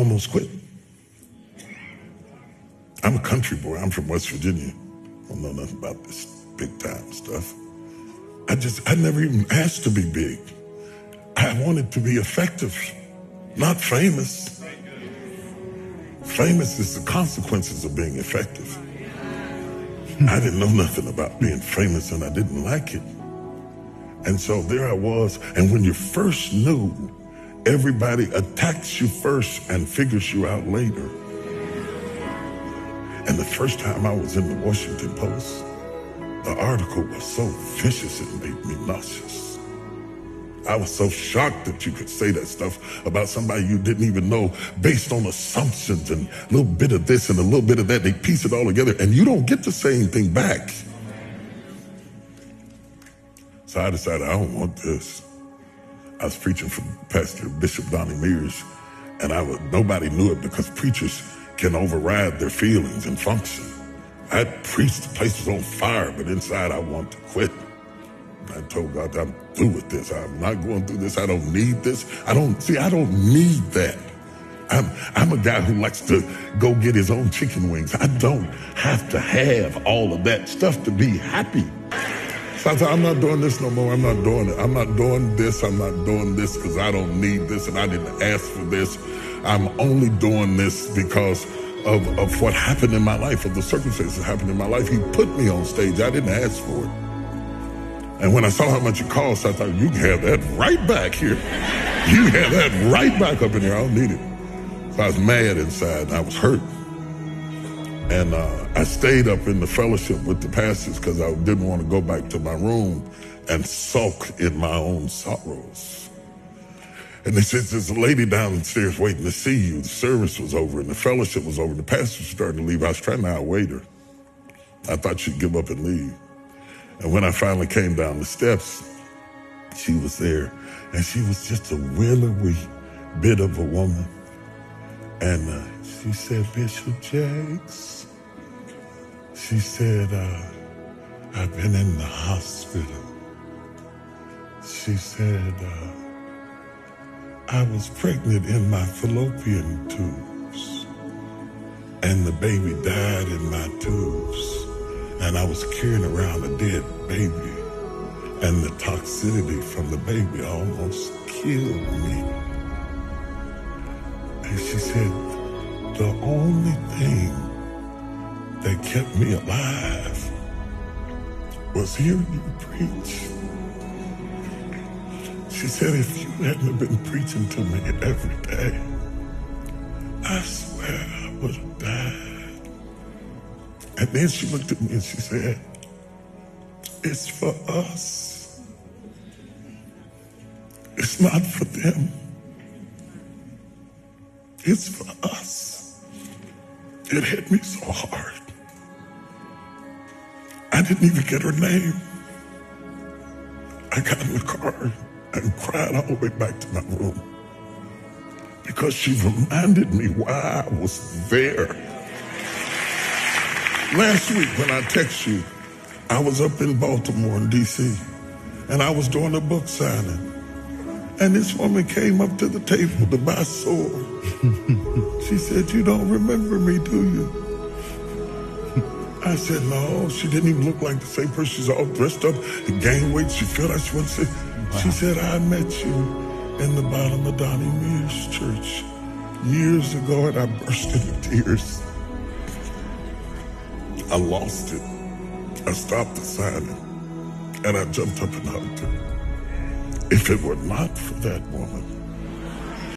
almost quit. I'm a country boy. I'm from West Virginia. I don't know nothing about this big time stuff. I never even asked to be big. I wanted to be effective, not famous. Famous is the consequences of being effective. I didn't know nothing about being famous, and I didn't like it. And so there I was, and when you first knew, everybody attacks you first and figures you out later. And the first time I was in the Washington Post, the article was so vicious it made me nauseous. I was so shocked that you could say that stuff about somebody you didn't even know based on assumptions and a little bit of this and a little bit of that. They piece it all together and you don't get to say anything back. So I decided I don't want this. I was preaching for Pastor Bishop Donnie Mears, and nobody knew it because preachers can override their feelings and function. I preached, the place was on fire, but inside I want to quit. I told God, I'm through with this. I'm not going through this. I don't need this. I don't need that. I'm a guy who likes to go get his own chicken wings. I don't have to have all of that stuff to be happy. So I thought, I'm not doing this no more. I'm not doing it. I'm not doing this. I'm not doing this because I don't need this and I didn't ask for this. I'm only doing this because of what happened in my life, of the circumstances that happened in my life. He put me on stage. I didn't ask for it. And when I saw how much it cost, I thought, you can have that right back here. You have that right back up in here. I don't need it. So I was mad inside and I was hurt. And I stayed up in the fellowship with the pastors because I didn't want to go back to my room and sulk in my own sorrows. And they said, there's a lady downstairs waiting to see you. The service was over and the fellowship was over. And the pastor was starting to leave. I was trying to outwait her. I thought she'd give up and leave. And when I finally came down the steps, she was there. And she was just a willowy bit of a woman. And she said, Bishop Jakes, she said, I've been in the hospital. She said, I was pregnant in my fallopian tubes, and the baby died in my tubes, and I was carrying around a dead baby, and the toxicity from the baby almost killed me. And she said, the only thing that kept me alive was hearing you preach. She said, if you hadn't been preaching to me every day, I swear I would have died. And then she looked at me and she said, it's for us. It's not for them. It's for us. It hit me so hard. I didn't even get her name. I got in the car and cried all the way back to my room because she reminded me why I was there. Last week when I texted you, I was up in Baltimore in D.C. and I was doing a book signing. And this woman came up to the table to buy a sword. She said, you don't remember me, do you? I said, no. She didn't even look like the same person. She's all dressed up and gained weight. She felt like she wanted to say, wow. She said, I met you in the bottom of Donnie Mears' church years ago, and I burst into tears. I lost it. I stopped the signing, and I jumped up and hugged her. If it were not for that woman,